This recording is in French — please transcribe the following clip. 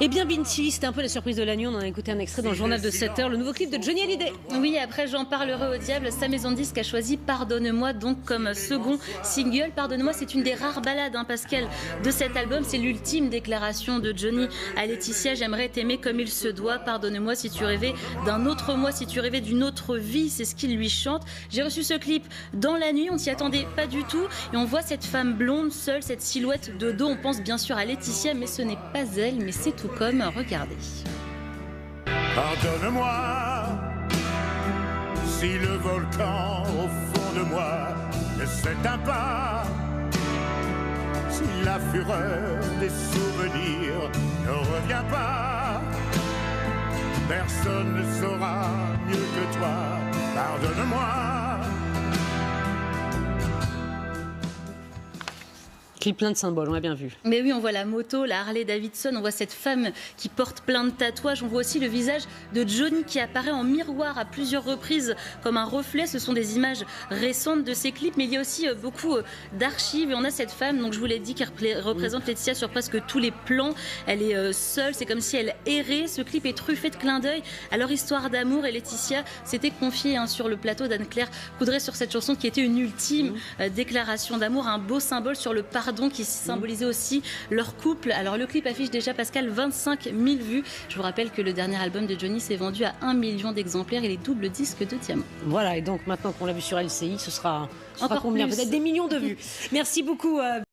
Eh bien, Binti, c'était un peu la surprise de la nuit. On en a écouté un extrait dans le journal de 7h, le nouveau clip de Johnny Hallyday. Oui, après J'en parlerai au diable, sa maison de disques a choisi Pardonne-moi donc comme second single. Pardonne-moi, c'est une des rares ballades, Pascal, de cet album. C'est l'ultime déclaration de Johnny à Laetitia. J'aimerais t'aimer comme il se doit. Pardonne-moi si tu rêvais d'un autre moi, si tu rêvais d'une autre vie. C'est ce qu'il lui chante. J'ai reçu ce clip dans la nuit. On s'y attendait pas du tout. Et on voit cette femme blonde seule, cette silhouette de dos. On pense bien sûr à Laetitia, mais ce n'est pas elle, mais c'est tout comme. Regardez. Pardonne-moi si le volcan au fond de moi ne s'éteint pas, si la fureur des souvenirs ne revient pas. Personne ne saura mieux que toi. Pardonne-moi. Clip plein de symboles, on l'a bien vu. Mais oui, on voit la moto, la Harley Davidson, on voit cette femme qui porte plein de tatouages, on voit aussi le visage de Johnny qui apparaît en miroir à plusieurs reprises comme un reflet. Ce sont des images récentes de ces clips, mais il y a aussi beaucoup d'archives. Et on a cette femme, donc je vous l'ai dit, qui représente Laetitia sur presque tous les plans. Elle est seule, c'est comme si elle errait. Ce clip est truffé de clins d'œil à leur histoire d'amour. Et Laetitia s'était confiée sur le plateau d'Anne-Claire Coudray sur cette chanson qui était une ultime déclaration d'amour, un beau symbole sur le pardon qui symbolisait aussi leur couple. Alors le clip affiche déjà, Pascal, 25 000 vues. Je vous rappelle que le dernier album de Johnny s'est vendu à 1 million d'exemplaires. Il est double disque de diamant. Voilà, et donc maintenant qu'on l'a vu sur LCI, ce sera Encore combien? plus. Peut-être des millions de vues. Merci beaucoup.